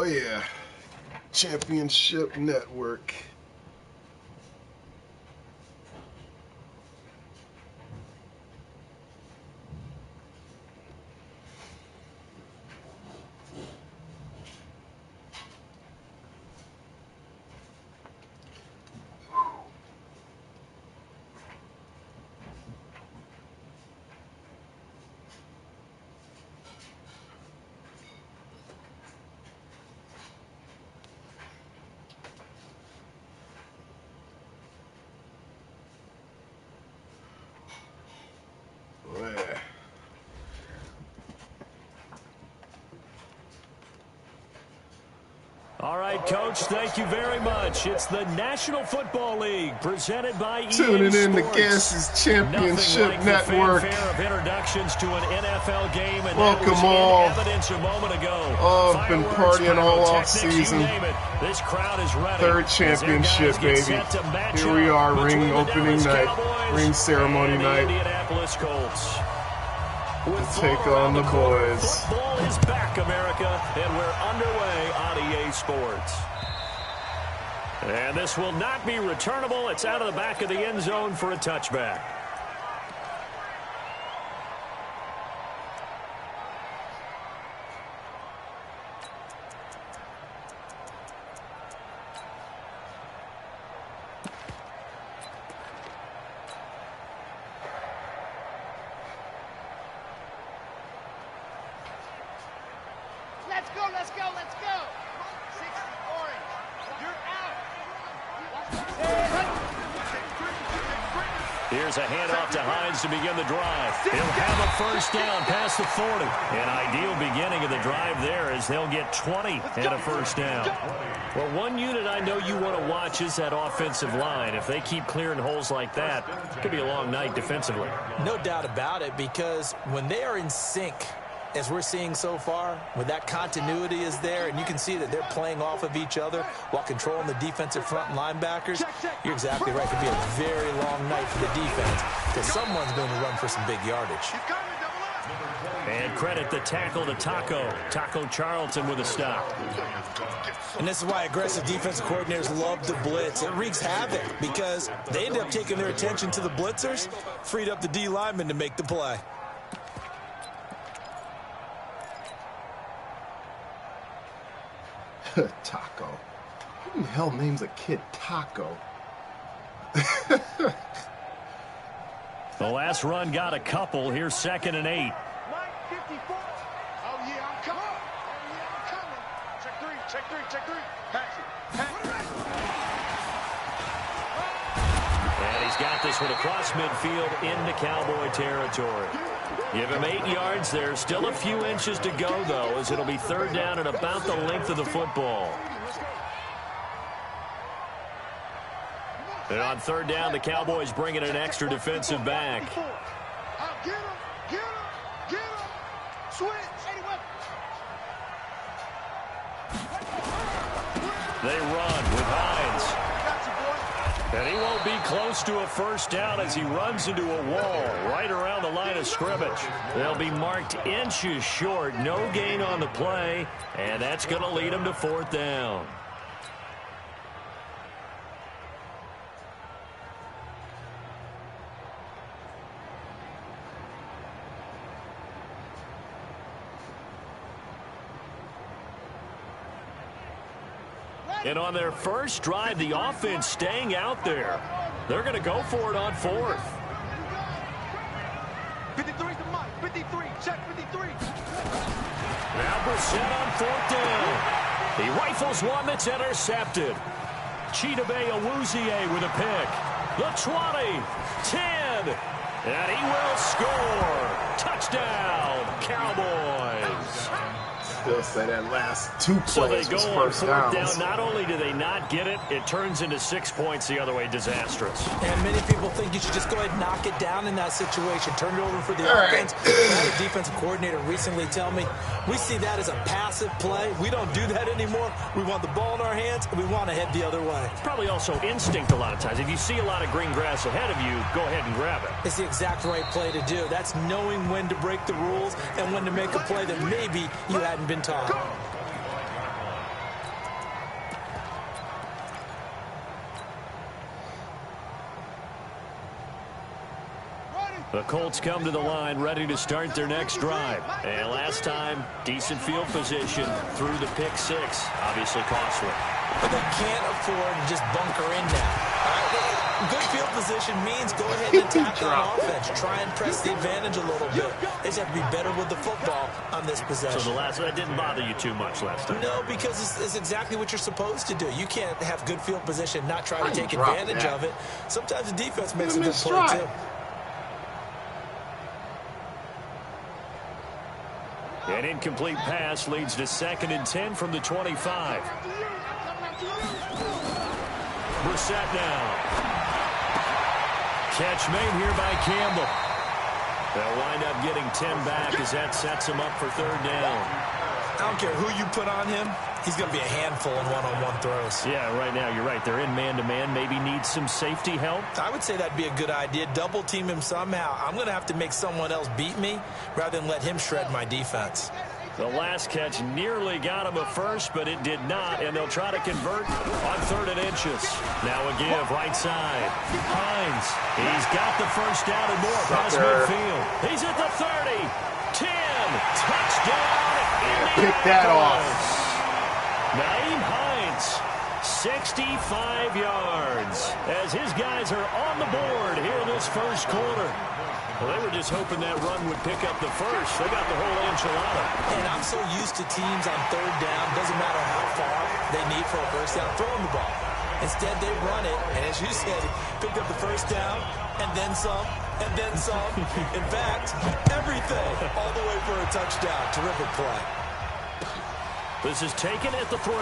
Oh yeah, Championship Network. All right, Coach, thank you very much. It's the National Football League presented by EA Tuning in to Sports. Gass's Championship Nothing like Network. The fanfare of introductions to an NFL game, and Welcome that was all. in evidence a moment ago. Oh, I've been partying all off season. This crowd is ready. Third championship, baby. Here we are, ring opening night, ring ceremony night. Indianapolis Colts. To take on the boys. Football is back, America, and we're underway on EA Sports. And this will not be returnable. It's out of the back of the end zone for a touchback. Let's go. 60 orange. You're out. Here's a handoff to Hines to begin the drive. He'll have a first down past the 40. An ideal beginning of the drive there as they'll get 20 and a first down. Well, one unit I know you want to watch is that offensive line. If they keep clearing holes like that, it could be a long night defensively. No doubt about it, because when they are in sync, as we're seeing so far, when that continuity is there and you can see that they're playing off of each other while controlling the defensive front linebackers, you're exactly right. It could be a very long night for the defense because someone's going to run for some big yardage. And credit the tackle to Taco Charlton with a stop. And this is why aggressive defensive coordinators love the blitz. It wreaks havoc because they end up taking their attention to the blitzers, freed up the D lineman to make the play. Taco. Who the hell names a kid Taco? The last run got a couple. Here's 2nd and 8. Oh, yeah, I'm coming. Check three. Pass it. And he's got this one across midfield into Cowboy territory. Give him 8 yards. There's still a few inches to go, though, as it'll be 3rd down and about the length of the football. And on 3rd down, the Cowboys bring in an extra defensive back. Get him. Switch. They run with Hines. And he won't be close to a first down as he runs into a wall right around the line of scrimmage. They'll be marked inches short. No gain on the play, and that's going to lead them to 4th down. And on their first drive, the offense staying out there. They're going to go for it on 4th. 53's the mic. 53. Check 53. Now Brissett on 4th down. He rifles one that's intercepted. Chidobe Awuzie with a pick. The 20, 10, and he will score. Touchdown, Cowboys. Still say that last 2 So they plays go was on first 4th downs. down. Not only do they not get it, it turns into 6 points the other way. Disastrous. And many people think you should just go ahead and knock it down in that situation. Turn it over for the All offense. right. I had a defensive coordinator recently tell me, we see that as a passive play. We don't do that anymore. We want the ball in our hands, and we want to head the other way. Probably also instinct a lot of times. If you see a lot of green grass ahead of you, go ahead and grab it. It's the exact right play to do. That's knowing when to break the rules and when to make a play that maybe you hadn't been taught. The Colts come to the line ready to start their next drive. And last time, decent field position through the pick six. Obviously costly. But they can't afford to just bunker in now. All right? Good field position means go ahead and attack on offense. Try and press the advantage a little bit. They just have to be better with the football on this possession. So that didn't bother you too much last time? No, because it's exactly what you're supposed to do. You can't have good field position, not try to take advantage of it. Sometimes the defense makes a good play, too. An incomplete pass leads to 2nd and 10 from the 25. Brissett now. Catch made here by Campbell. They'll wind up getting 10 back as that sets him up for 3rd down. I don't care who you put on him. He's going to be a handful in one-on-one throws. Yeah, right now, you're right. They're in man-to-man. Maybe needs some safety help. I would say that'd be a good idea. Double team him somehow. I'm going to have to make someone else beat me rather than let him shred my defense. The last catch nearly got him a first, but it did not, and they'll try to convert on 3rd and inches. Now a give, right side. Hines, he's got the first down and more past midfield. He's at the 30, 10, touchdown, Indianapolis. Pick that off. Nyheim Hines, 65 yards, as his guys are on the board here in this first quarter. Well, they were just hoping that run would pick up the first. They got the whole enchilada. And I'm so used to teams on 3rd down, doesn't matter how far they need for a first down, throwing the ball. Instead, they run it, and as you said, picked up the first down, and then some, and then some. In fact, everything, all the way for a touchdown. Terrific play. This is taken at the 3.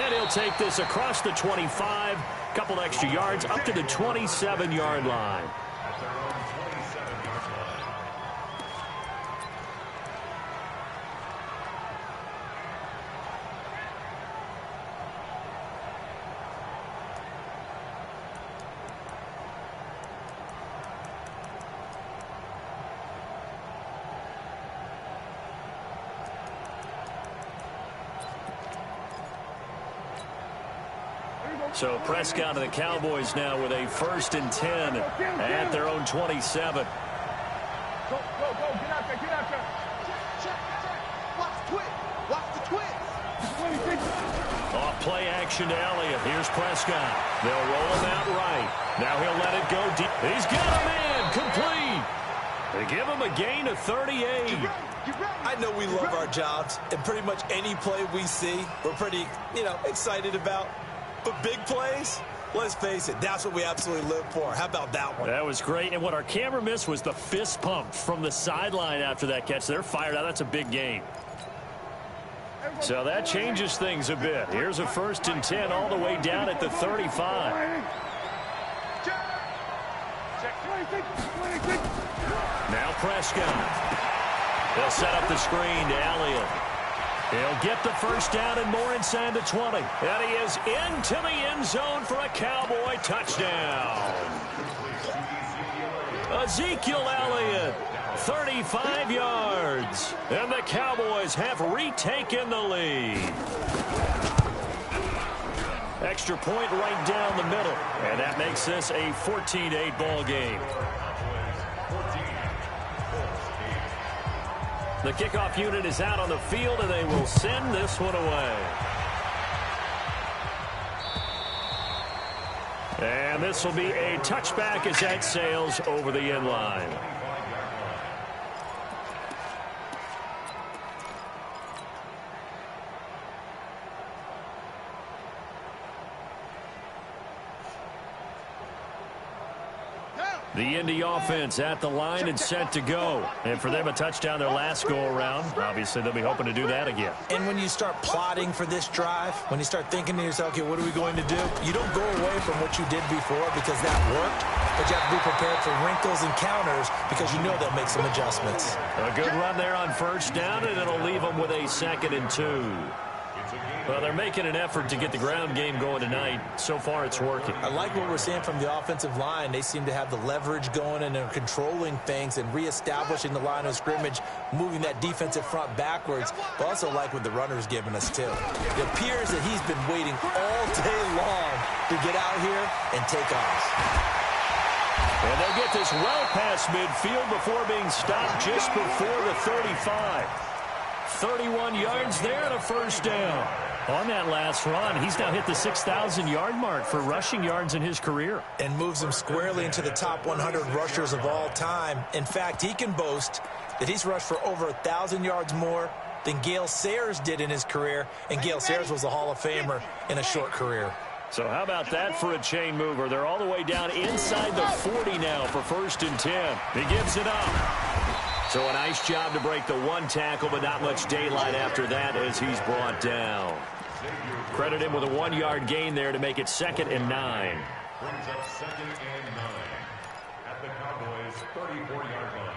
And he'll take this across the 25. Couple extra yards up to the 27-yard line. So Prescott and the Cowboys now with a 1st and 10 at their own 27. Go, get out there. Watch the twist. Off play action to Elliott. Here's Prescott. They'll roll him out right. Now he'll let it go deep. He's got a man complete. They give him a gain of 38. I know we love our jobs, and pretty much any play we see, we're pretty, excited about. But big plays, let's face it, that's what we absolutely live for. How about that one? That was great. And what our camera missed was the fist pump from the sideline after that catch. They're fired out. That's a big gain. So that changes things a bit. Here's a 1st and 10 all the way down at the 35. Now Prescott. They'll set up the screen to Elliott. He'll get the first down and more inside the 20. And he is into the end zone for a Cowboy touchdown. Ezekiel Elliott, 35 yards. And the Cowboys have retaken the lead. Extra point right down the middle. And that makes this a 14-8 ball game. The kickoff unit is out on the field, and they will send this one away. And this will be a touchback as that sails over the end line. The Indy offense at the line and set to go. And for them, a touchdown their last go-around. Obviously, they'll be hoping to do that again. And when you start plotting for this drive, when you start thinking to yourself, okay, what are we going to do? You don't go away from what you did before because that worked, but you have to be prepared for wrinkles and counters because you know they'll make some adjustments. A good run there on first down, and it'll leave them with a 2nd and 2. Well, they're making an effort to get the ground game going tonight. So far, it's working. I like what we're seeing from the offensive line. They seem to have the leverage going, and they're controlling things and reestablishing the line of scrimmage, moving that defensive front backwards. But also like what the runner's giving us, too. It appears that he's been waiting all day long to get out here and take off. And they'll get this well past midfield before being stopped just before the 35. 31 yards there and a first down. On that last run, he's now hit the 6,000-yard mark for rushing yards in his career. And moves him squarely into the top 100 rushers of all time. In fact, he can boast that he's rushed for over 1,000 yards more than Gale Sayers did in his career. And Gale Sayers was a Hall of Famer in a short career. So how about that for a chain mover? They're all the way down inside the 40 now for 1st and 10. He gives it up. So a nice job to break the one tackle, but not much daylight after that as he's brought down. Credit him with a 1-yard gain there to make it 2nd and 9. Brings up 2nd and 9 at the Cowboys' 34-yard line.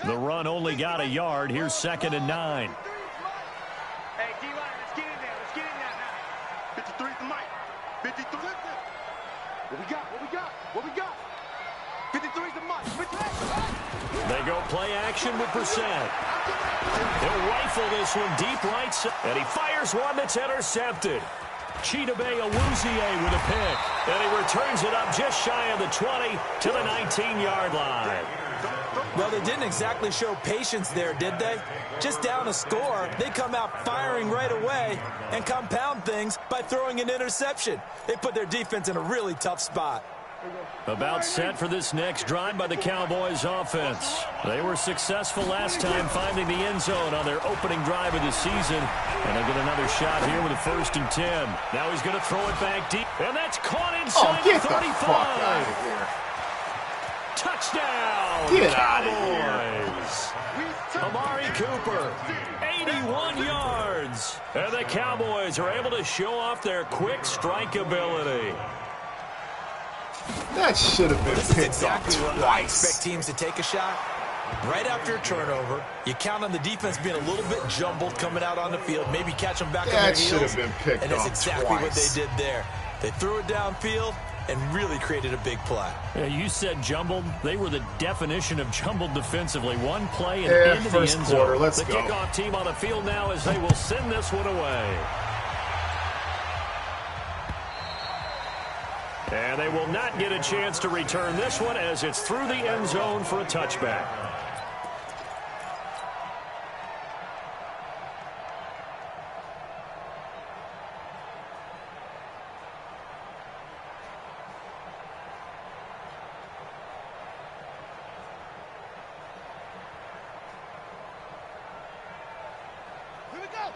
The run only got a yard. Here's 2nd and 9. Hey, D-line, let's get in there. Let's get in there now. 53 to Mike. 53. What we got? What we got? What we got? 53 to Mike. 53. They go play action with Brissett. He'll rifle this one deep right side. And he fires one that's intercepted. Chidobe Awuzie with a pick. And he returns it up just shy of the 20 to the 19-yard line. Well, they didn't exactly show patience there, did they? Just down a score, they come out firing right away and compound things by throwing an interception. They put their defense in a really tough spot. About set for this next drive by the Cowboys offense. They were successful last time finding the end zone on their opening drive of the season. And they'll get another shot here with a 1st and 10. Now he's going to throw it back deep. And that's caught inside get the 35. The fuck out of here. Touchdown, Get Cowboys. Out Amari Cooper, 81 yards. And the Cowboys are able to show off their quick strike ability. That should have been picked Exactly off what I twice. expect teams to take a shot. Right after a turnover, you count on the defense being a little bit jumbled coming out on the field, maybe catch them back on their That heels. should have been picked And that's off exactly twice. what they did there. They threw it downfield and really created a big play. Yeah, you said jumbled. They were the definition of jumbled defensively. One play and Yeah, into first the end quarter, zone. let's the go. kickoff team on the field now as they will send this one away. And they will not get a chance to return this one as it's through the end zone for a touchback.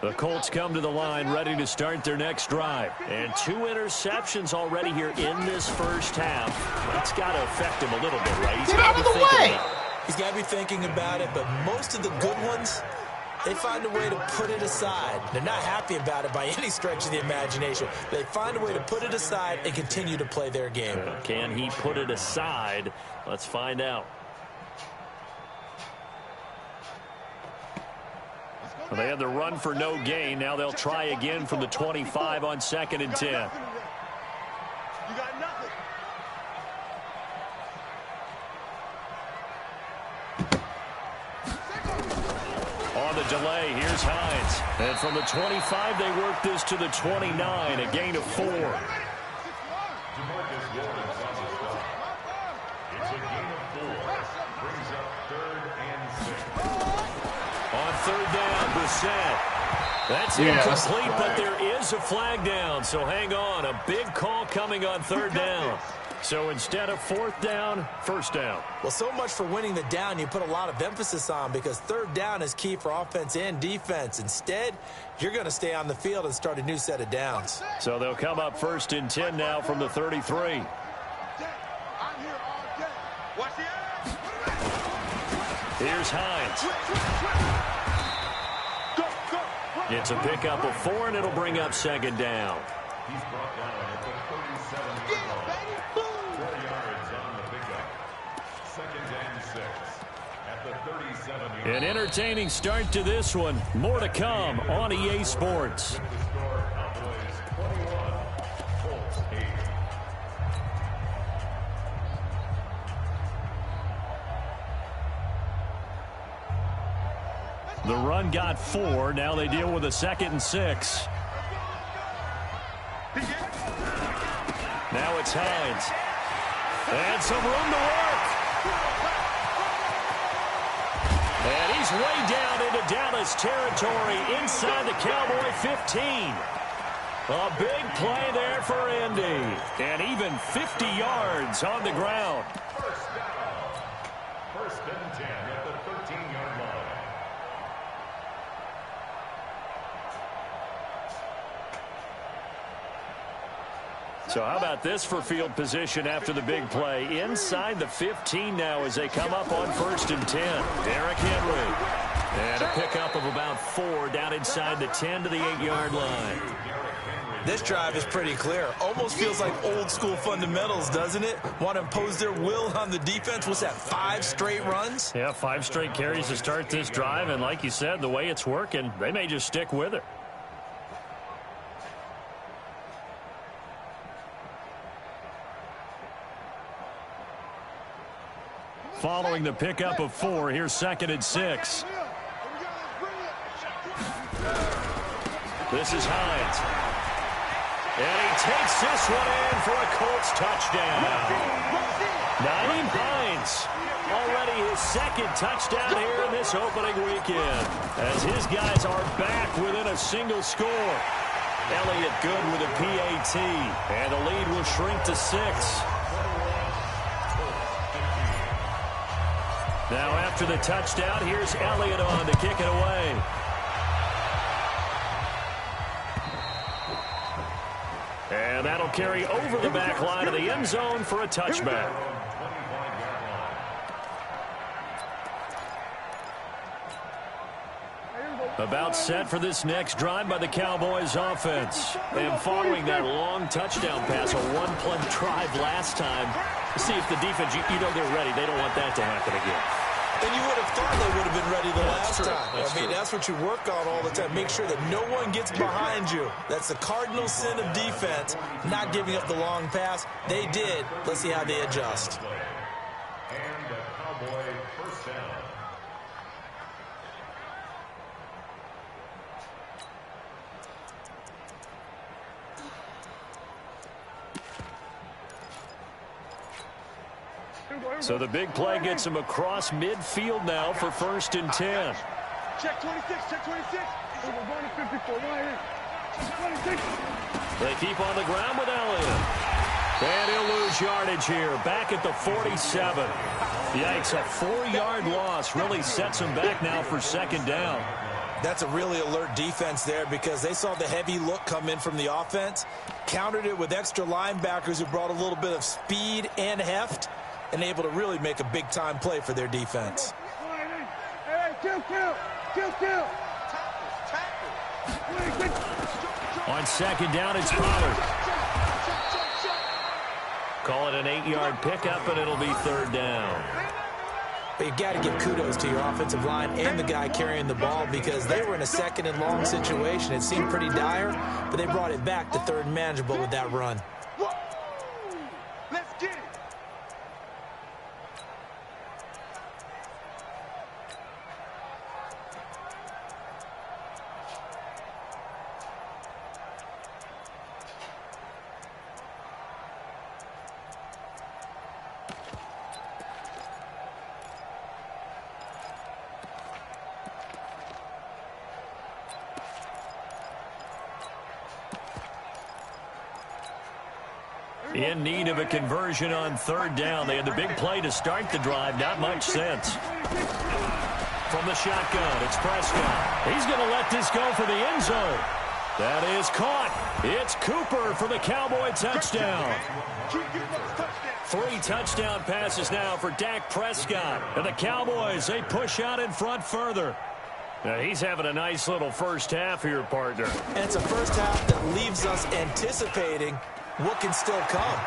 The Colts come to the line ready to start their next drive. And 2 interceptions already here in this first half. That's got to affect him a little bit, right? He's Get got out to of be the thinking way. about it. He's got to be thinking about it, but most of the good ones, they find a way to put it aside. They're not happy about it by any stretch of the imagination. They find a way to put it aside and continue to play their game. Can he put it aside? Let's find out. Well, they had the run for no gain. Now they'll try again from the 25 on 2nd and 10. You got nothing. On the delay, here's Hines. And from the 25, they work this to the 29, a gain of 4. It's a gain of 4. Brings up 3rd and 6. On 3rd down, Brissett. That's incomplete, but there is a flag down. So hang on, a big call coming on 3rd down. So instead of 4th down, 1st down. Well, so much for winning the down you put a lot of emphasis on because 3rd down is key for offense and defense. Instead, you're going to stay on the field and start a new set of downs. So they'll come up 1st and 10 now from the 33. I'm here all day. Watch the ass. Here's Hines. Go. It's a pickup of 4, and it'll bring up 2nd down. He's brought down at the 37-yard line. 4 yards on the pickup. 2nd and 6 at the 37-yard line. An entertaining start to this one. More to come on EA Sports. The score, Cowboys 21, Colts 8. The run got 4. Now they deal with a 2nd and 6. He Now it's Hines. And some room to work. And he's way down into Dallas territory inside the Cowboy 15. A big play there for Indy. And even 50 yards on the ground. First down. First and 10 at the 13-yard line. So how about this for field position after the big play? Inside the 15 now as they come up on 1st and 10. Derrick Henry. And a pickup of about 4 down inside the 10 to the 8-yard line. This drive is pretty clear. Almost feels like old school fundamentals, doesn't it? Want to impose their will on the defense. What's that, 5 straight runs? Yeah, 5 straight carries to start this drive. And like you said, the way it's working, they may just stick with it. Following the pickup of 4, here's 2nd and 6. This is Hines. And he takes this one in for a Colts touchdown. Nyheim Hines, already his 2nd touchdown here in this opening weekend, as his guys are back within a single score. Elliott good with a PAT, and the lead will shrink to 6. Now after the touchdown, here's Elliott on to kick it away. And that'll carry over the back line of the end zone for a touchback. About set for this next drive by the Cowboys offense. And following that long touchdown pass, a one-play drive last time, see if the defense, you know they're ready. They don't want that to happen again. And you would have thought they would have been ready the last time. That's what you work on all the time. Make sure that no one gets behind you. That's the cardinal sin of defense, not giving up the long pass. They did. Let's see how they adjust. And a Cowboy first down. So the big play gets him across midfield now for 1st and 10. Check 26, check 26. We're going to 54. Check 26. They keep on the ground with Elliott. And he'll lose yardage here, back at the 47. Yikes, a 4-yard loss really sets him back now for 2nd down. That's a really alert defense there because they saw the heavy look come in from the offense, countered it with extra linebackers who brought a little bit of speed and heft, and able to really make a big-time play for their defense. Hey, kill. On 2nd down, it's Pollard. Call it an 8-yard pickup, and it'll be 3rd down. But you've got to give kudos to your offensive line and the guy carrying the ball because they were in a 2nd and long situation. It seemed pretty dire, but they brought it back to 3rd and manageable with that run. Let's get it. In need of a conversion on 3rd down. They had the big play to start the drive. Not much sense. From the shotgun, it's Prescott. He's going to let this go for the end zone. That is caught. It's Cooper for the Cowboy touchdown. 3 touchdown passes now for Dak Prescott. And the Cowboys, they push out in front further. Now, he's having a nice little first half here, partner. And it's a first half that leaves us anticipating what can still come.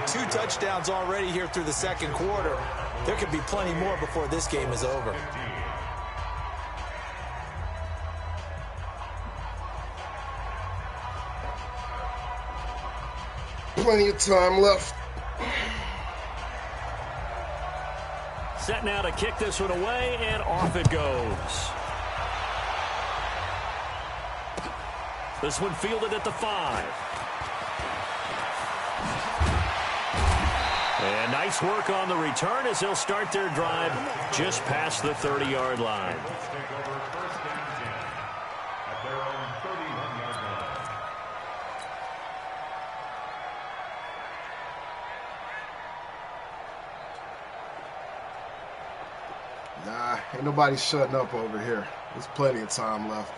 2 touchdowns already here through the 2nd quarter. There could be plenty more before this game is over. Plenty of time left. Set now to kick this one away, and off it goes. This one fielded at the 5. And nice work on the return as they'll start their drive just past the 30-yard line. Let's take over first and 10 at their own 31-yard line. Nah, ain't nobody shutting up over here. There's plenty of time left.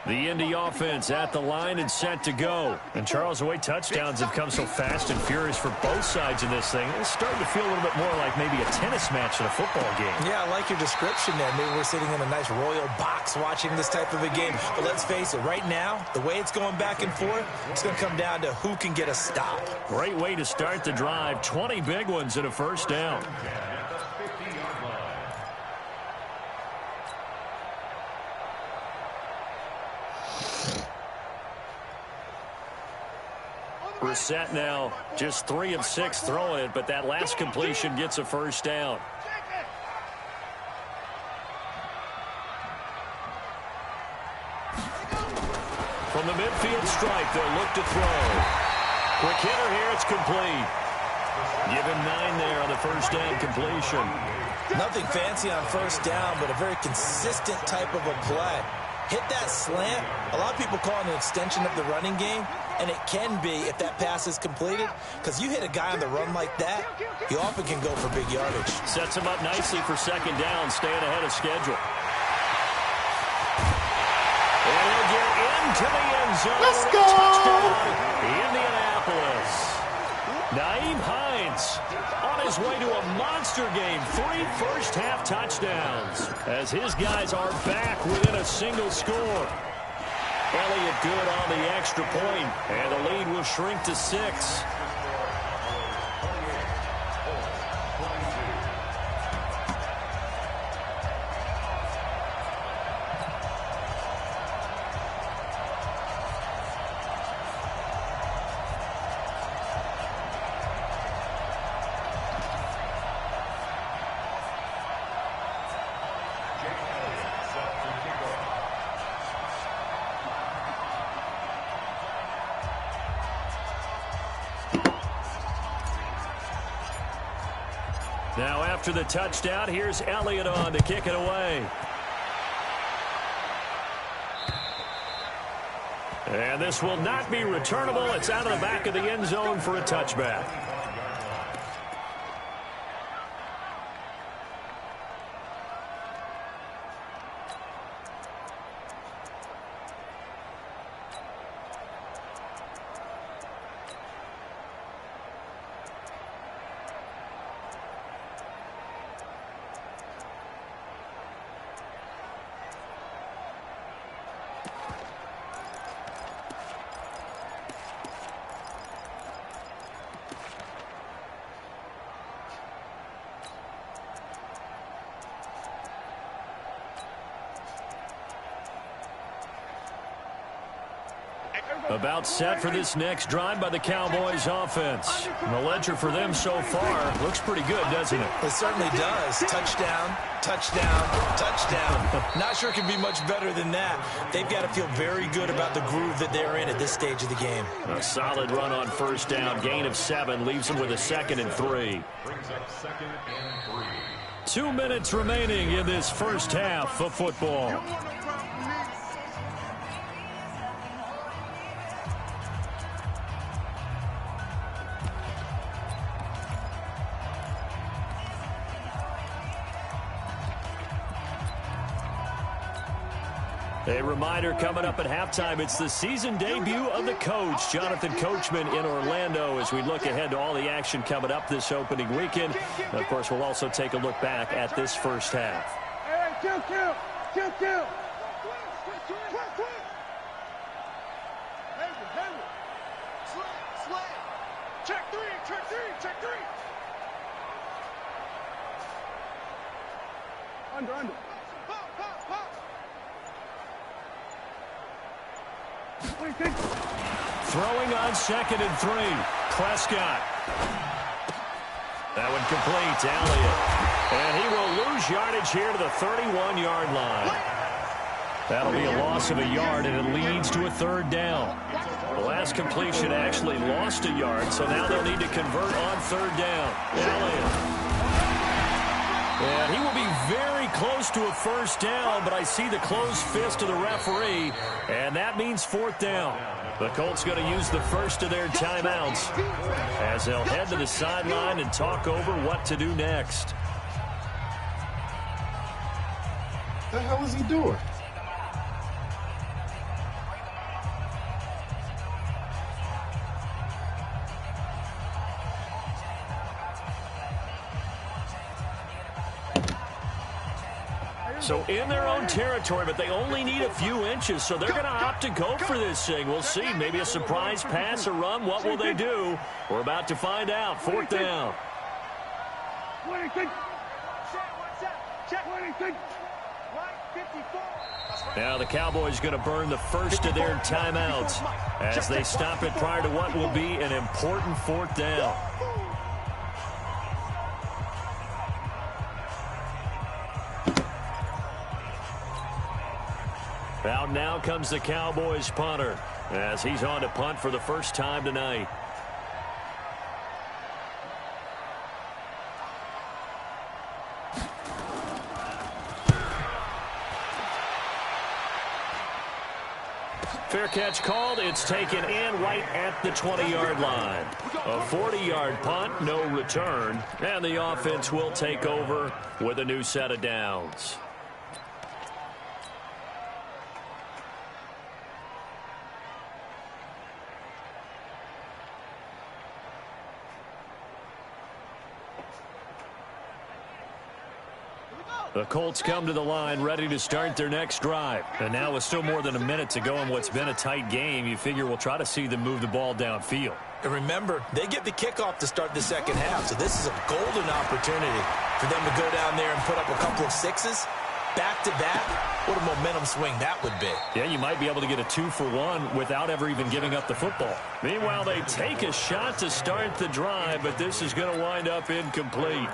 The Indy offense at the line and set to go. And Charles, the way touchdowns have come so fast and furious for both sides of this thing, it's starting to feel a little bit more like maybe a tennis match in a football game. Yeah, I like your description there. Maybe we're sitting in a nice royal box watching this type of a game. But let's face it, right now, the way it's going back and forth, it's going to come down to who can get a stop. Great way to start the drive. 20 big ones and a first down. We're set now, just 3 of 6 throwing it, but that last completion gets a first down. From the midfield stripe, they'll look to throw. Quick hitter here, it's complete. Give him 9 there on the first down completion. Nothing fancy on first down, but a very consistent type of a play. Hit that slant. A lot of people call it an extension of the running game, and it can be if that pass is completed, because you hit a guy on the run like that, you often can go for big yardage. Sets him up nicely for second down, staying ahead of schedule. And he'll get into the end zone. Let's go! Touchdown, Indianapolis. Nyheim Hines on his way to a monster game. 3 first-half touchdowns as his guys are back within a single score. Elliott good on the extra point, and the lead will shrink to 6. Now after the touchdown, here's Elliott on to kick it away. And this will not be returnable. It's out of the back of the end zone for a touchback. About set for this next drive by the Cowboys offense. And the ledger for them so far looks pretty good, doesn't it? It certainly does. Touchdown, touchdown, touchdown. Not sure it can be much better than that. They've got to feel very good about the groove that they're in at this stage of the game. A solid run on first down. Gain of 7 leaves them with a 2nd and 3. Brings up 2nd and 3. 2 minutes remaining in this first half of football. A reminder coming up at halftime, it's the season debut of the coach, Jonathan Coachman in Orlando, as we look ahead to all the action coming up this opening weekend. And of course, we'll also take a look back at this first half. Hey, kill. Check three. Under. Throwing on 2nd and 3. Prescott. That one complete to Elliott. And he will lose yardage here to the 31-yard line. That'll be a loss of a yard, and it leads to a third down. The last completion actually lost a yard, so now they'll need to convert on third down. Elliott. And he will be very close to a first down, but I see the closed fist of the referee, and that means fourth down. The Colts going to use the first of their timeouts as they'll head to the sideline and talk over what to do next. What the hell is he doing? So in their own territory, but they only need a few inches, so they're going to opt to go for this thing. We'll see. Maybe a surprise pass or run. What will they do? We're about to find out. Fourth down. Now the Cowboys going to burn the first of their timeouts as they stop it prior to what will be an important fourth down. Out now comes the Cowboys punter as he's on to punt for the first time tonight. Fair catch called. It's taken in right at the 20-yard line. A 40-yard punt, no return, and the offense will take over with a new set of downs. The Colts come to the line ready to start their next drive. And now with still more than a minute to go in what's been a tight game, you figure we'll try to see them move the ball downfield. And remember, they get the kickoff to start the second half, so this is a golden opportunity for them to go down there and put up a couple of sixes back-to-back. What a momentum swing that would be. Yeah, you might be able to get a 2-for-1 without ever even giving up the football. Meanwhile, they take a shot to start the drive, but this is going to wind up incomplete.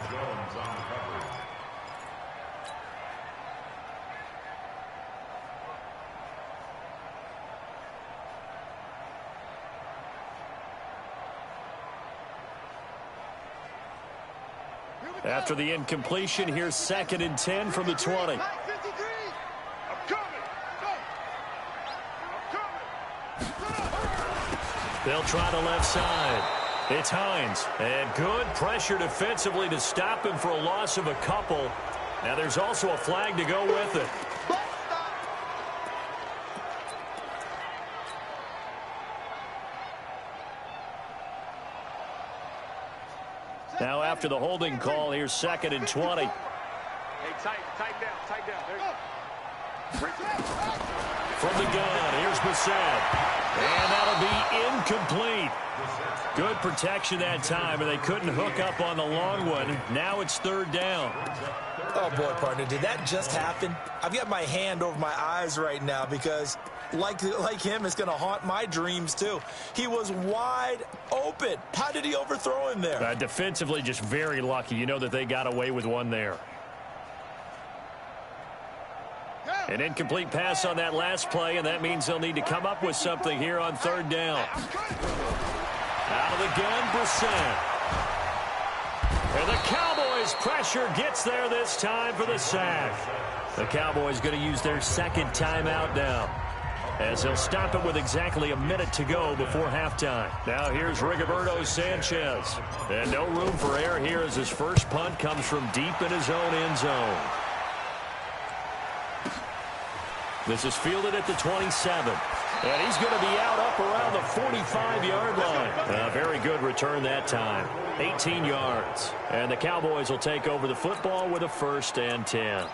After the incompletion, here's 2nd and 10 from the 20. They'll try the left side. It's Hines. And good pressure defensively to stop him for a loss of a couple. Now there's also a flag to go with it. Now after the holding call, here's 2nd and 20. Hey, tighten down. There you go. From the gun, here's Bissett. And that'll be incomplete. Good protection that time, and they couldn't hook up on the long one. Now it's 3rd down. Oh, boy, partner, did that just happen? I've got my hand over my eyes right now because, like him, it's going to haunt my dreams, too. He was wide open. How did he overthrow him there? Defensively, just very lucky. You know that they got away with one there. An incomplete pass on that last play, and that means they'll need to come up with something here on 3rd down. Out of the gun, Brissett. And the Cowboys' pressure gets there this time for the sack. The Cowboys going to use their 2nd timeout now, as they'll stop it with exactly a minute to go before halftime. Now here's Rigoberto Sanchez. And no room for error here as his first punt comes from deep in his own end zone. This is fielded at the 27. And he's going to be out up around the 45-yard line. A very good return that time. 18 yards. And the Cowboys will take over the football with a 1st and 10.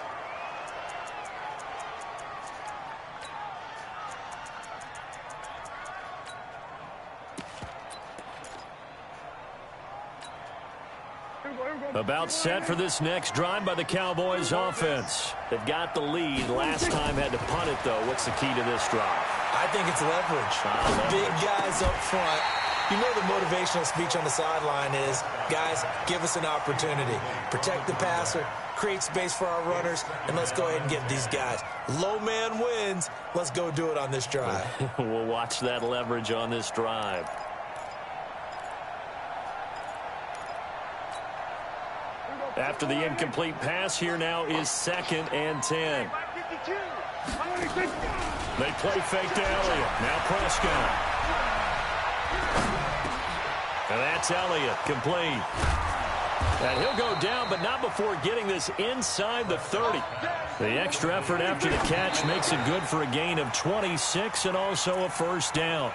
About set for this next drive by the Cowboys offense. They've got the lead. Last time had to punt it, though. What's the key to this drive? I think it's leverage. Big guys up front. You know the motivational speech on the sideline is, guys, give us an opportunity. Protect the passer, create space for our runners, and let's go ahead and get these guys. Low man wins. Let's go do it on this drive. We'll watch that leverage on this drive. After the incomplete pass, here now is 2nd and 10. They play fake to Elliott. Now Prescott. And that's Elliott, complete. And he'll go down, but not before getting this inside the 30. The extra effort after the catch makes it good for a gain of 26 and also a first down.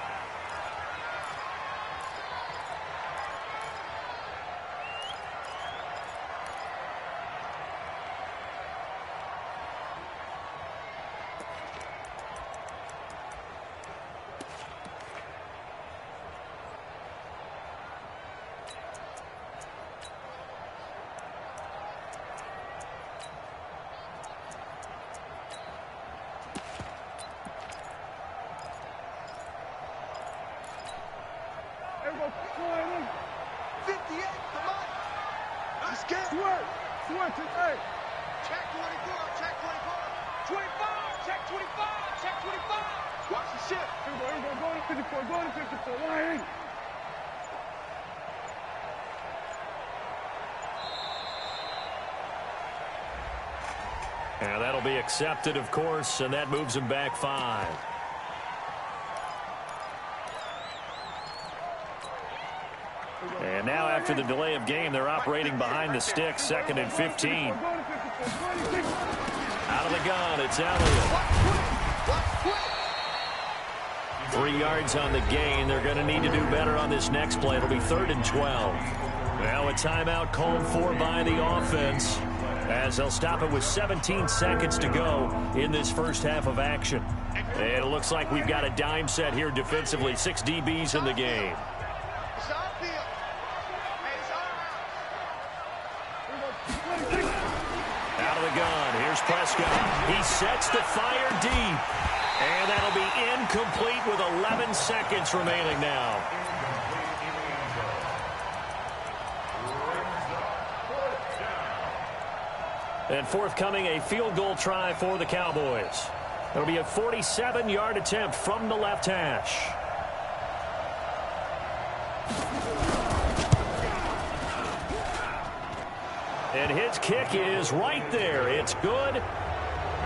And that'll be accepted, of course, and that moves him back 5. And now after the delay of game, they're operating behind the sticks, 2nd and 15. Out of the gun, it's Elliott. 3 yards on the gain. They're going to need to do better on this next play. It'll be 3rd and 12. Now a timeout called for by the offense, as they'll stop it with 17 seconds to go in this first half of action. And it looks like we've got a dime set here defensively. 6 DBs in the game. Out of the gun, here's Prescott. He sets the fire deep. And that'll be incomplete with 11 seconds remaining now. And forthcoming, a field goal try for the Cowboys. It'll be a 47-yard attempt from the left hash. And his kick is right there. It's good.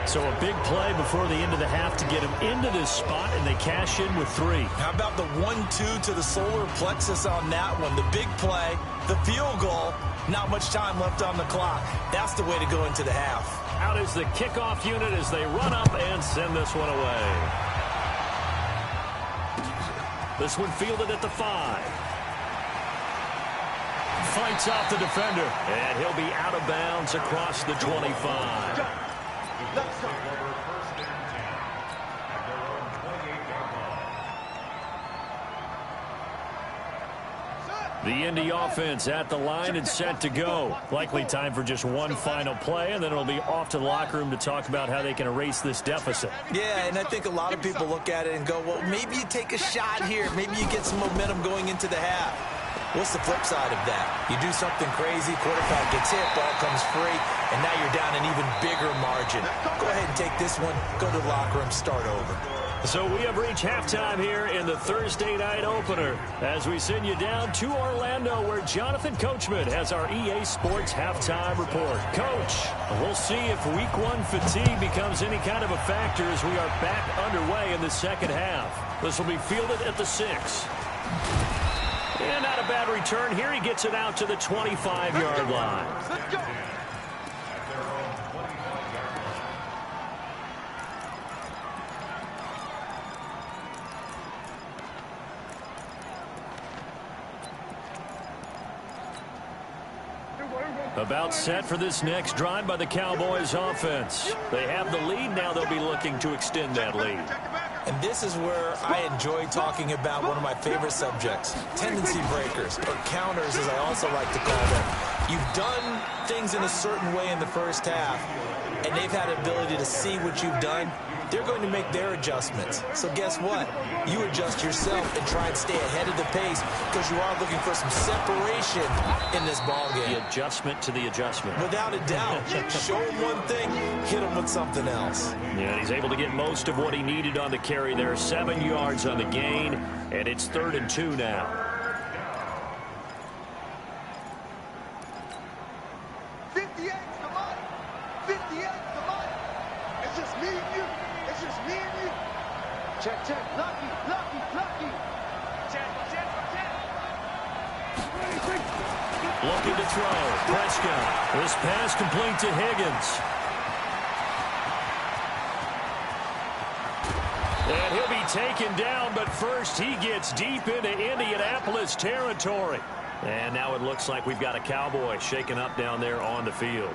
So a big play before the end of the half to get him into this spot, and they cash in with 3. How about the 1-2 to the solar plexus on that one? The big play, the field goal, not much time left on the clock. That's the way to go into the half. Out is the kickoff unit as they run up and send this one away. This one fielded at the 5. Fights off the defender, and he'll be out of bounds across the 25. The Indy offense at the line and set to go. Likely time for just one final play, and then it'll be off to the locker room to talk about how they can erase this deficit. Yeah, and I think a lot of people look at it and go, well, maybe you take a shot here. Maybe you get some momentum going into the half. What's the flip side of that? You do something crazy, quarterback gets hit, ball comes free, and now you're down an even bigger margin. Go ahead and take this one, go to the locker room, start over. So we have reached halftime here in the Thursday night opener as we send you down to Orlando, where Jonathan Coachman has our EA Sports halftime report. Coach, we'll see if week 1 fatigue becomes any kind of a factor as we are back underway in the second half. This will be fielded at the 6. And not a bad return here. He gets it out to the 25-yard line. Let's go. About set for this next drive by the Cowboys offense. They have the lead. Now they'll be looking to extend that lead. And this is where I enjoy talking about one of my favorite subjects, tendency breakers, or counters as I also like to call them. You've done things in a certain way in the first half, and they've had the ability to see what you've done they're going to make their adjustments. So guess what? You adjust yourself and try and stay ahead of the pace because you are looking for some separation in this ball game. The adjustment to the adjustment. Without a doubt. Show him one thing, hit him with something else. Yeah, he's able to get most of what he needed on the carry there. 7 yards on the gain, and it's 3rd and 2 now. 58's the money. 58's the money. It's just me and you. It's just me and you. Check, check. Lucky, lucky, lucky. Check, check, check. Looking to throw. Prescott. This pass complete to Higgins. And he'll be taken down, but first he gets deep into Indianapolis territory. And now it looks like we've got a Cowboy shaken up down there on the field.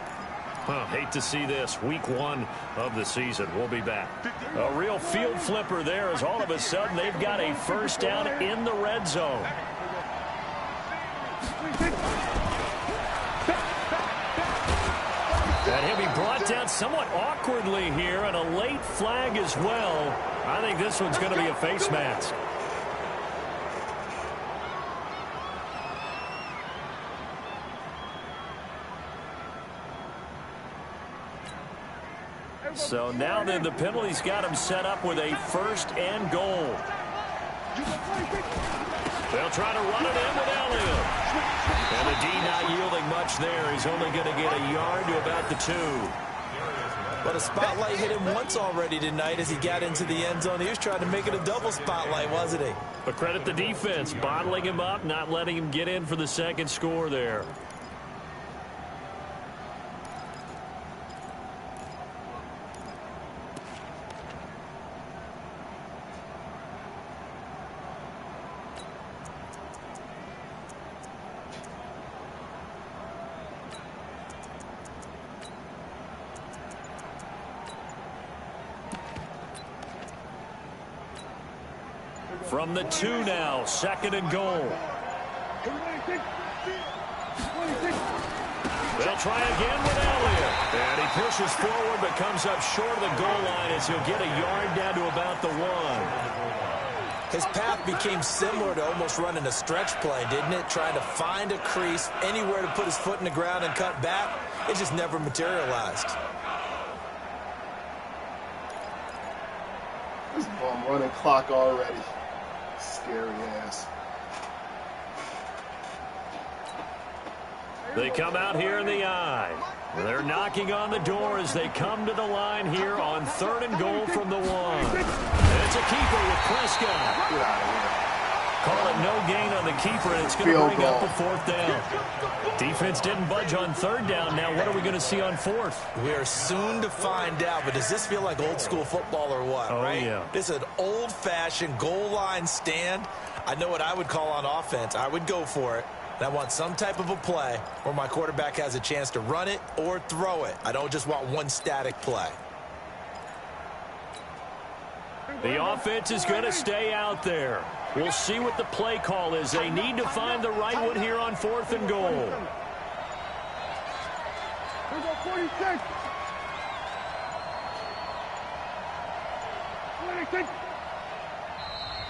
Hate to see this. Week 1 of the season. We'll be back. A real field flipper there as all of a sudden they've got a first down in the red zone. And he'll be brought down somewhat awkwardly here, and a late flag as well. I think this one's going to be a face mask. So now then the penalty's got him set up with a 1st and goal. They'll try to run it in with Elliott. And the D not yielding much there. He's only going to get a yard to about the 2. But a spotlight hit him once already tonight as he got into the end zone. He was trying to make it a double spotlight, wasn't he? But credit the defense, bottling him up, not letting him get in for the 2nd score there. From the 2 now, 2nd and goal. They'll try again with Elliott. And he pushes forward but comes up short of the goal line as he'll get a yard down to about the 1. His path became similar to almost running a stretch play, didn't it? Trying to find a crease, anywhere to put his foot in the ground and cut back. It just never materialized. This bum running clock already. Scary ass. They come out here in the eye. They're knocking on the door as they come to the line here on 3rd and goal from the 1. It's a keeper with Prescott. Get out of here. Call it no gain on the keeper, and it's going to bring up a 4th down. Defense didn't budge on 3rd down. Now what are we going to see on 4th? We are soon to find out, but does this feel like old school football or what, right? Yeah. This is an old-fashioned goal line stand. I know what I would call on offense. I would go for it. And I want some type of a play where my quarterback has a chance to run it or throw it. I don't just want one static play. The offense is going to stay out there. We'll see what the play call is. They need to find the right one here on 4th and goal.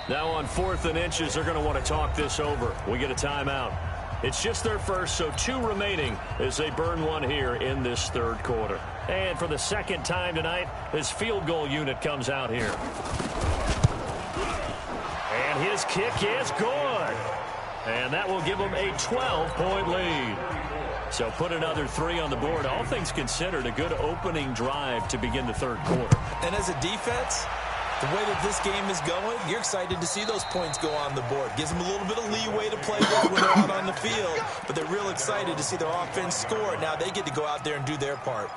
Now on 4th and inches, they're going to want to talk this over. We get a timeout. It's just their first, so 2 remaining as they burn one here in this 3rd quarter. And for the 2nd time tonight, his field goal unit comes out here. And his kick is good. And that will give them a 12-point lead. So put another 3 on the board. All things considered, a good opening drive to begin the 3rd quarter. And as a defense, the way that this game is going, you're excited to see those points go on the board. Gives them a little bit of leeway to play with when they're out on the field. But they're real excited to see their offense score. Now they get to go out there and do their part.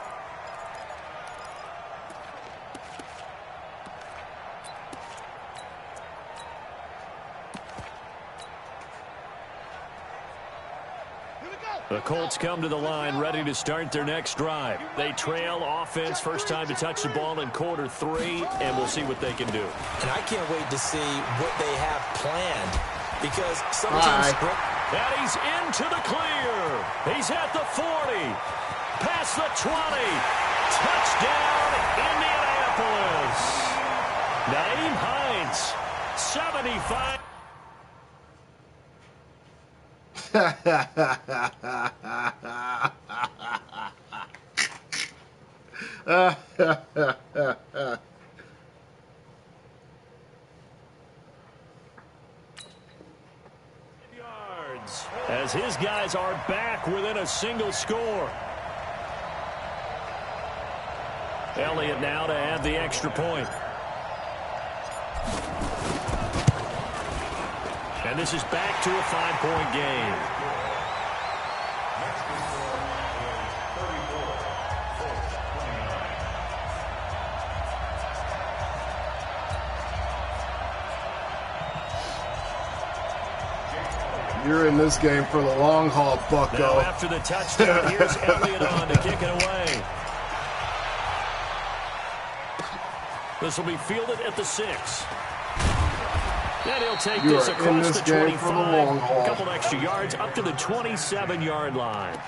The Colts come to the line ready to start their next drive. They trail offense, first time to touch the ball in quarter 3, and we'll see what they can do. And I can't wait to see what they have planned because sometimes... And he's into the clear. He's at the 40. Past the 20. Touchdown, Indianapolis. Indianapolis. Nyheim Hines, 75. Yards as his guys are back within a single score. Elliott now to add the extra point. And this is back to a 5-point game. You're in this game for the long haul, bucko. Now after the touchdown, here's Elliott on to kick it away. This will be fielded at the 6. And he'll take this across the 25. For the long haul. A couple extra yards up to the 27-yard line.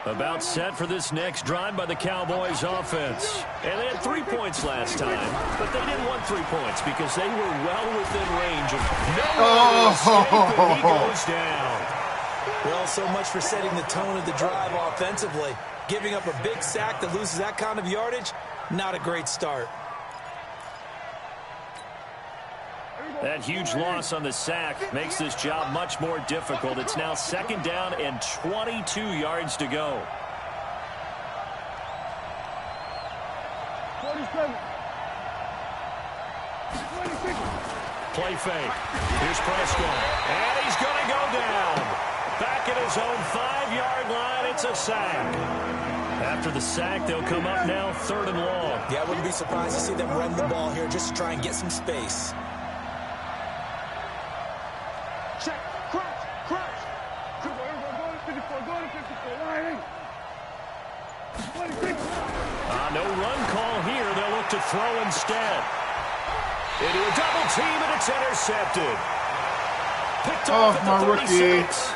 About set for this next drive by the Cowboys offense. And they had 3 points last time, but they didn't want 3 points because they were well within range of nowhere to escape, and he goes down. Well, so much for setting the tone of the drive offensively. Giving up a big sack that loses that kind of yardage, not a great start. That huge loss on the sack makes this job much more difficult. It's now 2nd down and 22 yards to go. 27. Play fake. Here's Prescott. And he's going to go down. Back at his own 5-yard line, it's a sack. After the sack, they'll come up now 3rd and long. Yeah, I wouldn't be surprised to see them run the ball here just to try and get some space. Check. Crouch. Crouch. Go to 54. Go to 54. Line 26. No run call here. They'll look to throw instead. Into a double team, and it's intercepted. Picked off at the 36.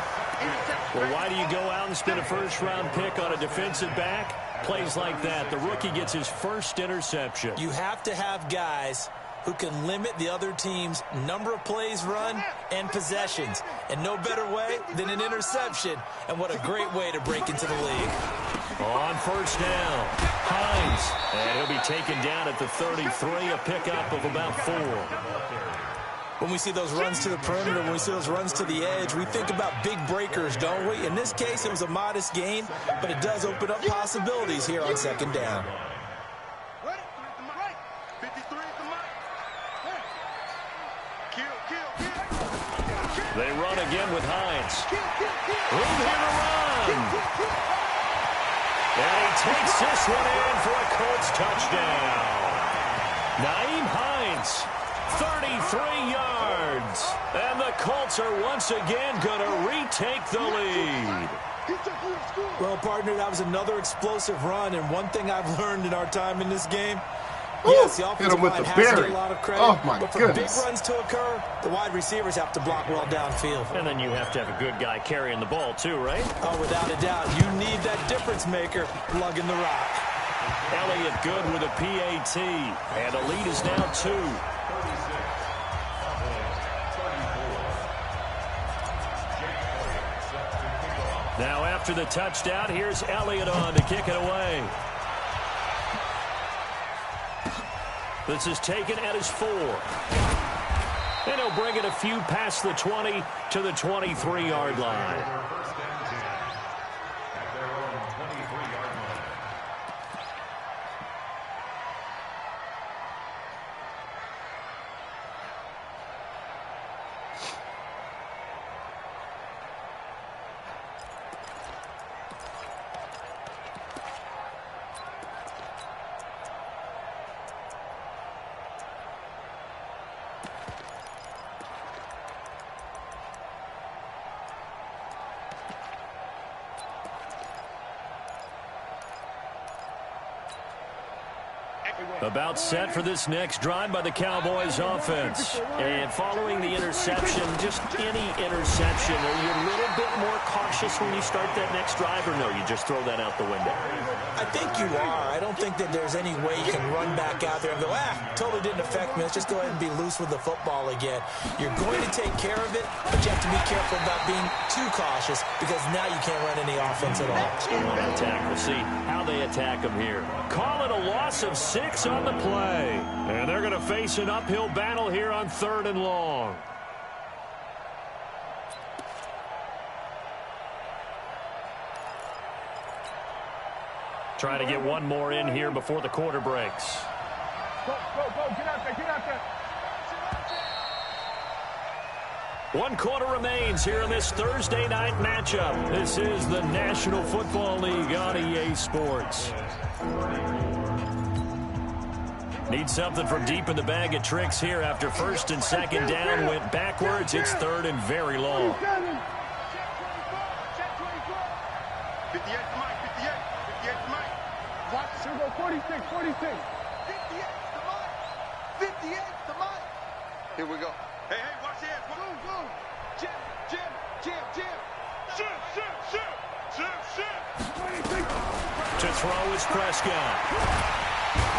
Well, why do you go out and spend a first-round pick on a defensive back? Plays like that. The rookie gets his first interception. You have to have guys who can limit the other team's number of plays run and possessions. And no better way than an interception. And what a great way to break into the league. On 1st down, Hines. And he'll be taken down at the 33, a pickup of about 4. When we see those runs to the perimeter, when we see those runs to the edge, we think about big breakers, don't we? In this case, it was a modest gain, but it does open up possibilities here on 2nd down. Right. 53 at the mic. Kill. They run again with Hines. Room here to run. And he takes this one in for a Colts touchdown. Nyheim Hines, 33 yards. And the Colts are once again going to retake the lead. Well, partner, that was another explosive run, and one thing I've learned in our time in this game, yes, the offensive line has to get a lot of credit, but for big runs to occur, the wide receivers have to block well downfield. And then you have to have a good guy carrying the ball too, right? Oh, without a doubt. You need that difference maker lugging the rock. Elliott good with a PAT, and the lead is now 2. Now after the touchdown, here's Elliott on to kick it away. This is taken at his 4. And he'll bring it a few past the 20 to the 23-yard line. About set for this next drive by the Cowboys offense. And following the interception, just any interception, are you a little bit more cautious when you start that next drive, or no, you just throw that out the window? I think you are. I don't think that there's any way you can run back out there and go, totally didn't affect me. Let's just go ahead and be loose with the football again. You're going to take care of it, but you have to be careful about being too cautious because now you can't run any offense at all. Still want to attack. We'll see how they attack them here. Call it a loss of 6 on the play. And they're going to face an uphill battle here on 3rd and long. Trying to get one more in here before the quarter breaks. Go, get out there, get out there. 1 quarter remains here in this Thursday night matchup. This is the National Football League on EA Sports. Need something from deep in the bag of tricks here after 1st and 2nd down went backwards. It's 3rd and very long. 58 Mike, 58 Mike. Watch, here we go, 46. 58 to Mike. 58 to Mike. Here we go. Hey, watch this. Go. Jim. Shoot. To throw is Prescott.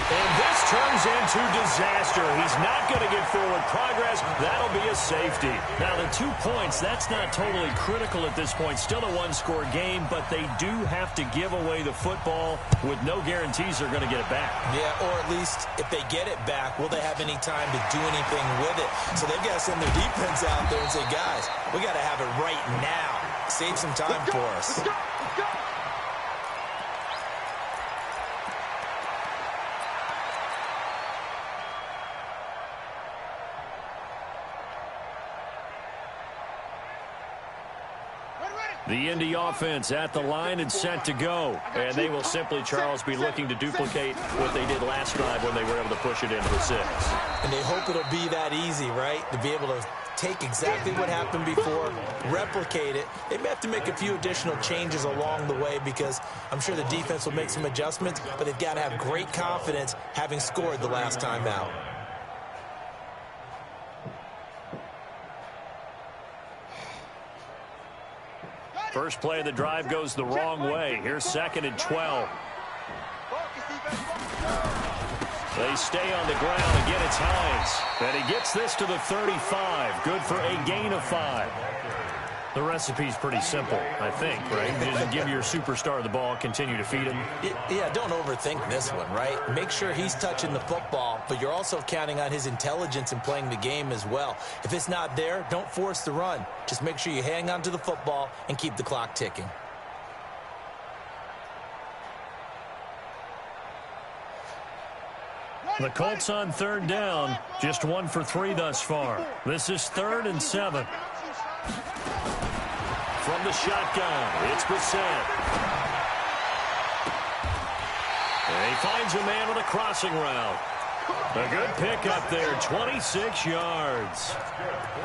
And this turns into disaster. He's not going to get forward progress. That'll be a safety. Now, the 2 points, that's not totally critical at this point. Still a 1-score game, but they do have to give away the football with no guarantees they're going to get it back. Yeah, or at least if they get it back, will they have any time to do anything with it? So they've got to send their defense out there and say, guys, we got to have it right now. Save some time for us. Let's go. The Indy offense at the line and set to go. And they will simply, Charles, be looking to duplicate what they did last drive when they were able to push it in for 6. And they hope it'll be that easy, right? To be able to take exactly what happened before, replicate it. They may have to make a few additional changes along the way because I'm sure the defense will make some adjustments, but they've got to have great confidence having scored the last time out. First play of the drive goes the wrong way. Here's 2nd and 12. They stay on the ground. Again, it's Hines. And he gets this to the 35. Good for a gain of 5. The recipe's pretty simple, I think, right? Just give your superstar the ball, continue to feed him. Yeah, don't overthink this one, right? Make sure he's touching the football, but you're also counting on his intelligence in playing the game as well. If it's not there, don't force the run. Just make sure you hang on to the football and keep the clock ticking. The Colts on 3rd down, just 1 for 3 thus far. This is 3rd and 7. From the shotgun, it's Brissett. And he finds a man with a crossing route. A good pick up there, 26 yards.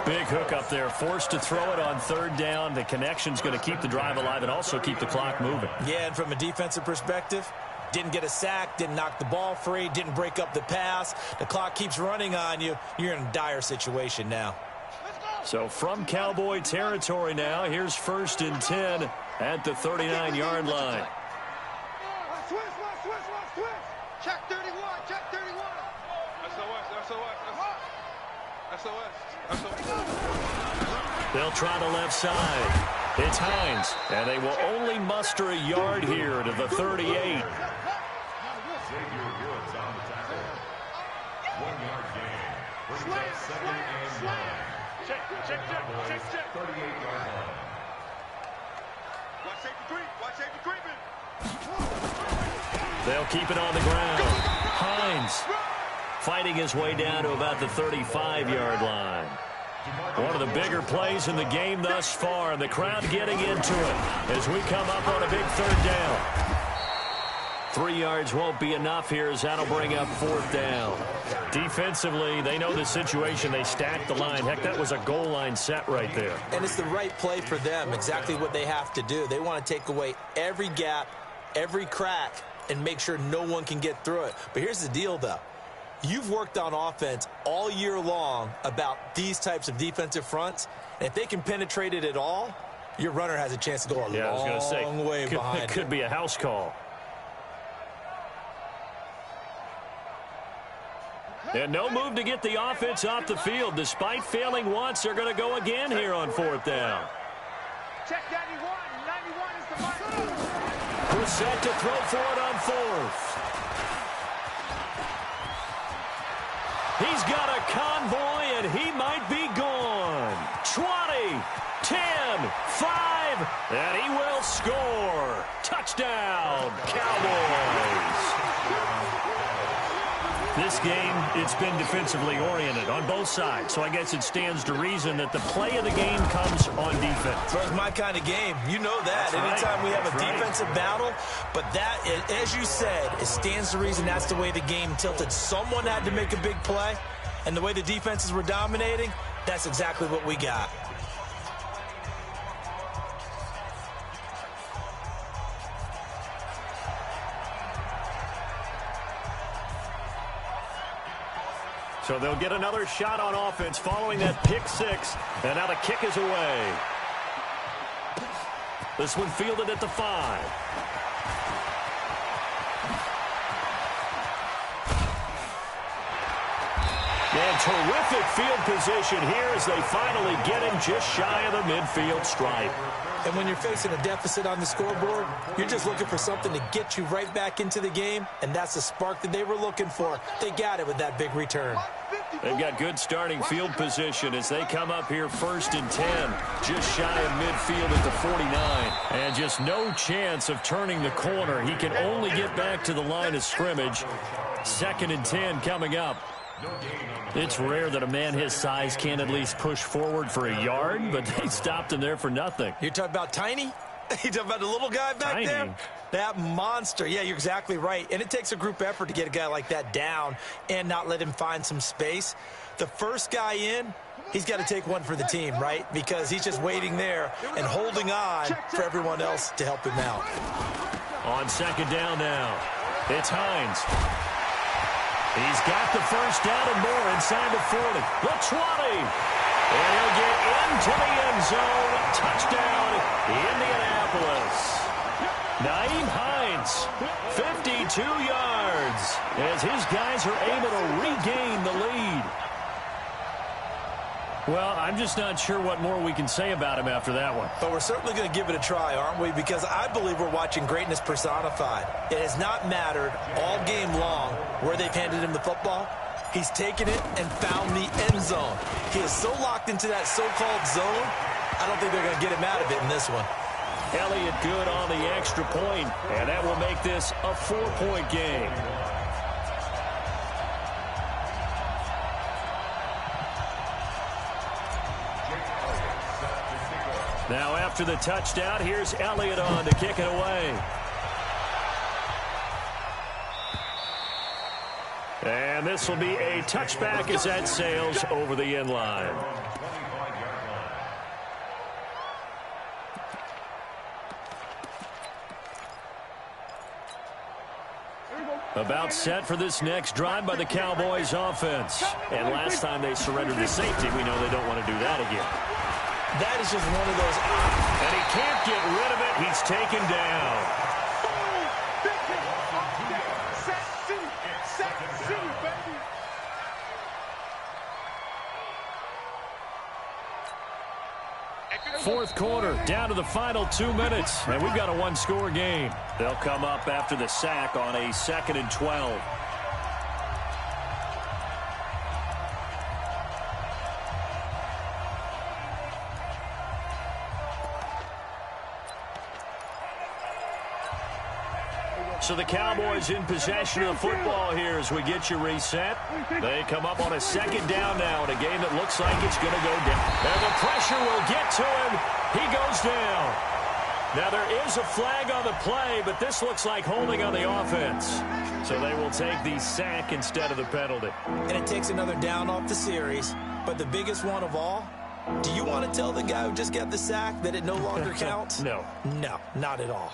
Big hook up there, forced to throw it on 3rd down. The connection's going to keep the drive alive and also keep the clock moving. Yeah, and from a defensive perspective, didn't get a sack, didn't knock the ball free, didn't break up the pass. The clock keeps running on you. You're in a dire situation now. So from Cowboy territory now, here's 1st and 10 at the 39-yard line. Switch. Check 31. SOS. They'll try the left side. It's Hines, and they will only muster a yard here to the 38. Xavier Woods on the tackle. 1-yard gain. Brings up 2nd and 9. Check. 38-yard line. Watch safety creeping. They'll keep it on the ground. Hines fighting his way down to about the 35-yard line. One of the bigger plays in the game thus far, and the crowd getting into it as we come up on a big 3rd down. 3 yards won't be enough here as that'll bring up 4th down. Defensively, they know the situation. They stack the line. Heck, that was a goal line set right there. And it's the right play for them, exactly what they have to do. They want to take away every gap, every crack, and make sure no one can get through it. But here's the deal, though. You've worked on offense all year long about these types of defensive fronts. And if they can penetrate it at all, your runner has a chance to go a long way behind it. Could be a house call. And no move to get the offense off the field. Despite failing once, they're going to go again here on 4th down. Check 91. 91 is the mark. We're set to throw for it on 4th. He's got a convoy, and he might be gone. 20, 10, 5, and he will score. Touchdown, Cowboys. This game, it's been defensively oriented on both sides, so I guess it stands to reason that the play of the game comes on defense. Well, it's my kind of game. You know that. Anytime we have a defensive battle, but that, as you said, it stands to reason that's the way the game tilted. Someone had to make a big play, and the way the defenses were dominating, that's exactly what we got. So they'll get another shot on offense following that pick 6. And now the kick is away. This one fielded at the 5. And terrific field position here as they finally get him just shy of the midfield stripe. And when you're facing a deficit on the scoreboard, you're just looking for something to get you right back into the game, and that's the spark that they were looking for. They got it with that big return. They've got good starting field position as they come up here 1st and 10, just shy of midfield at the 49. And just no chance of turning the corner. He can only get back to the line of scrimmage. 2nd and 10 coming up. It's rare that a man his size can't at least push forward for a yard, but they stopped him there for nothing. You're talking about Tiny? You talking about the little guy back there? That monster. Yeah, you're exactly right. And it takes a group effort to get a guy like that down and not let him find some space. The first guy in, he's got to take one for the team, right? Because he's just waiting there and holding on for everyone else to help him out. On 2nd down now, it's Hines. He's got the first down and more inside the 40. The 20. And he'll get into the end zone. Touchdown, Indianapolis. Nyheim Hines, 52 yards, as his guys are able to regain the lead. Well, I'm just not sure what more we can say about him after that one. But we're certainly going to give it a try, aren't we? Because I believe we're watching greatness personified. It has not mattered all game long where they've handed him the football. He's taken it and found the end zone. He is so locked into that so-called zone, I don't think they're going to get him out of it in this one. Elliott good on the extra point, and that will make this a 4-point game. Now after the touchdown, here's Elliott on to kick it away. And this will be a touchback as that sails over the end line. About set for this next drive by the Cowboys offense. And last time they surrendered the safety, we know they don't want to do that again. That is just one of those. And he can't get rid of it. He's taken down. Fourth quarter, down to the final 2 minutes, and we've got a one-score game. They'll come up after the sack on a 2nd and 12. So the Cowboys in possession of the football here as we get you reset. They come up on a 2nd down now in a game that looks like it's going to go down. And the pressure will get to him. He goes down. Now there is a flag on the play, but this looks like holding on the offense. So they will take the sack instead of the penalty. And it takes another down off the series. But the biggest one of all, do you want to tell the guy who just got the sack that it no longer counts? No. No, not at all.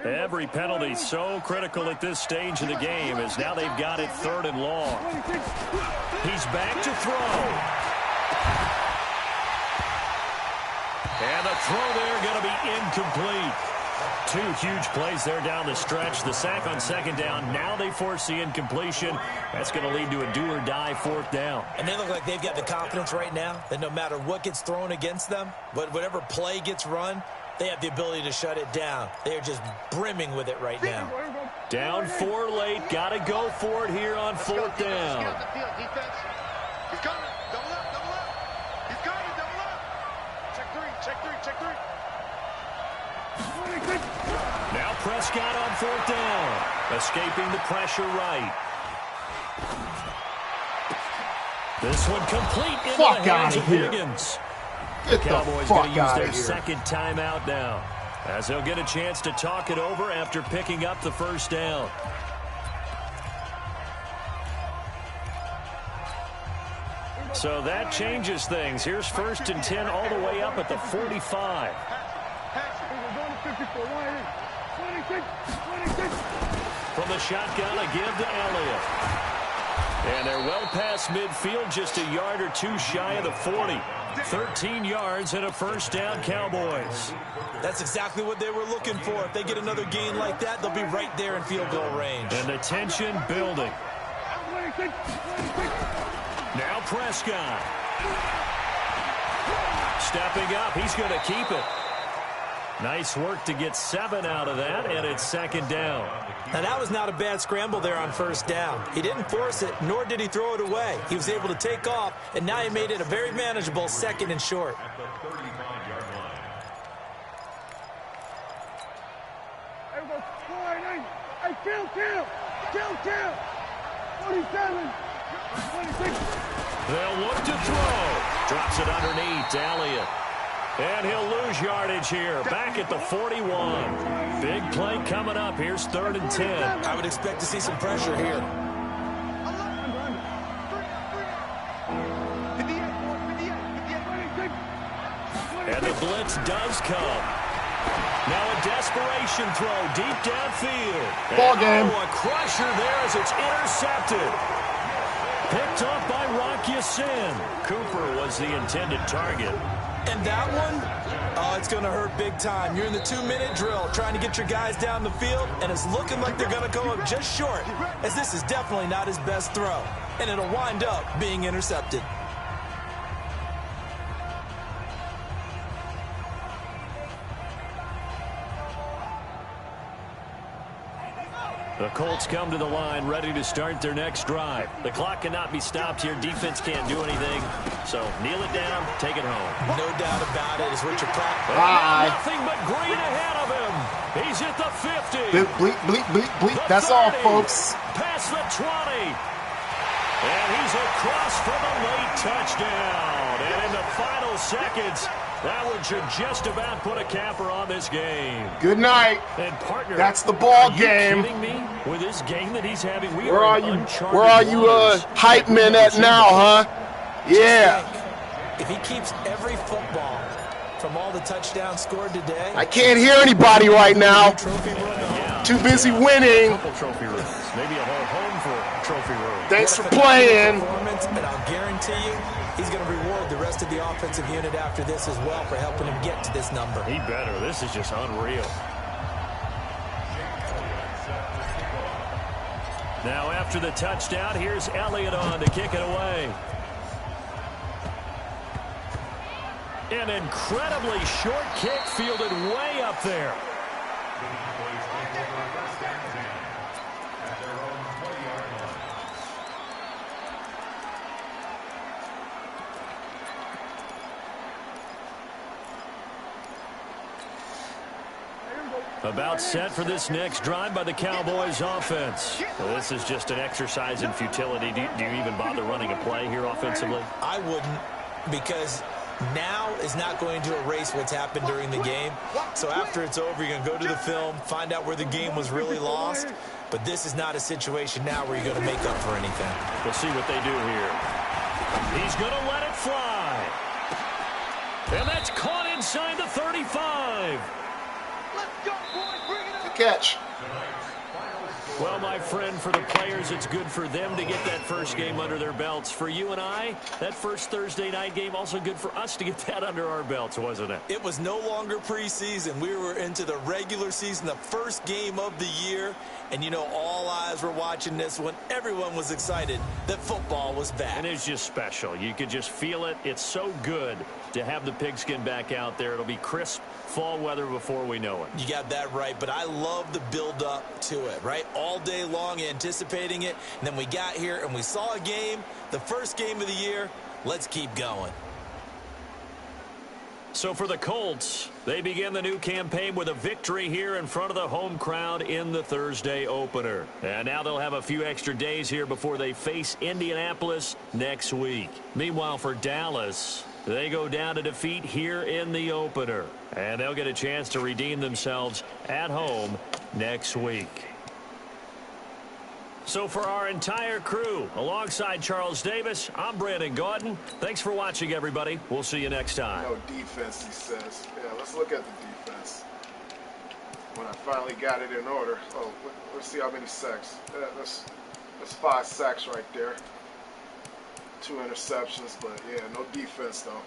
Every penalty so critical at this stage of the game as now they've got it 3rd and long. He's back to throw. And the throw there going to be incomplete. 2 huge plays there down the stretch. The sack on 2nd down. Now they force the incompletion. That's going to lead to a do-or-die 4th down. And they look like they've got the confidence right now that no matter what gets thrown against them, but whatever play gets run, they have the ability to shut it down. They are just brimming with it right now. Down 4 late. Got to go for it here on 4th down. He's coming. Double up, double up. He's coming, double up. Check 3, check 3, check 3. Now Prescott on 4th down. Escaping the pressure right. This one complete into Fuck the hands outta of here. Higgins. Get The Cowboys the going fuck to use out their of here. 2nd timeout now, as they'll get a chance to talk it over after picking up the 1st down. So that changes things. Here's 1st and 10 all the way up at the 45. From the shotgun, a give to Elliott. And they're well past midfield, just a yard or 2 shy of the 40. 13 yards and a 1st down, Cowboys. That's exactly what they were looking for. If they get another gain like that, they'll be right there in field goal range. And the tension building. Now Prescott. Stepping up, he's going to keep it. Nice work to get 7 out of that, and it's 2nd down. Now, that was not a bad scramble there on 1st down. He didn't force it, nor did he throw it away. He was able to take off, and now he made it a very manageable 2nd and short. At the 35-yard line. Hey, kill. 47. 26. They'll look to throw. Drops it underneath to Elliott. And he'll lose yardage here. Back at the 41. Big play coming up. Here's 3rd and 10. I would expect to see some pressure here. And the blitz does come. Now a desperation throw deep downfield. Ball game. A crusher there as it's intercepted. Picked off by Rock Ya-Sin. Cooper was the intended target. And that one, oh, it's going to hurt big time. You're in the 2-minute drill trying to get your guys down the field, and it's looking like they're going to go up just short, as this is definitely not his best throw. And it'll wind up being intercepted. The Colts come to the line ready to start their next drive. The clock cannot be stopped here. Defense can't do anything. So kneel it down, take it home. No doubt about it. It's what you're practicing. Bye. Nothing but green ahead of him. He's at the 50. Bleep, bleep, bleep, bleep, bleep. The That's all, 30, folks. Past the 20. And he's across for the late touchdown. And in the final seconds, that one should just about put a capper on this game. Good night. And partner, That's the ball are game. you kidding me? With this game that he's having, we Where are are in you? uncharted Where are you, waters. hype men at now, huh? Yeah. If he keeps every football from all the touchdowns scored today, I can't hear anybody right now. trophy room to home. Too busy winning. Couple trophy rooms, maybe a whole home for trophy room. Thanks for What a phenomenal playing. performance, and I'll guarantee you he's going to reward the rest of the offensive unit after this as well for helping him get to this number. He better. This is just unreal. Now after the touchdown, here's Elliott on to kick it away. An incredibly short kick fielded way up there. About set for this next drive by the Cowboys offense. Well, this is just an exercise in futility. Do you even bother running a play here offensively? I wouldn't, because now is not going to erase what's happened during the game. So after it's over, you're going to go to the film, find out where the game was really lost. But this is not a situation now where you're going to make up for anything. We'll see what they do here. He's going to let it fly. And that's caught inside the 35. Let's go, boys. Bring it up. catch. Well, my friend, for the players, it's good for them to get that first game under their belts. For you and I, that first Thursday night game, also good for us to get that under our belts, wasn't it? It was no longer preseason. We were into the regular season, the first game of the year. And, you know, all eyes were watching this when everyone was excited that football was back. And it's just special. You could just feel it. It's so good to have the pigskin back out there. It'll be crisp fall weather before we know it. You got that right, but I love the build-up to it, right? All day long anticipating it, and then we got here and we saw a game, the first game of the year. Let's keep going. So for the Colts, they begin the new campaign with a victory here in front of the home crowd in the Thursday opener. And now they'll have a few extra days here before they face Indianapolis next week. Meanwhile, for Dallas, they go down to defeat here in the opener. And they'll get a chance to redeem themselves at home next week. So for our entire crew, alongside Charles Davis, I'm Brandon Gaudin. Thanks for watching, everybody. We'll see you next time. No defense, he says. Yeah, let's look at the defense. When I finally got it in order. Oh, let's see how many sacks. That's 5 sacks right there. 2 interceptions, but yeah, no defense though.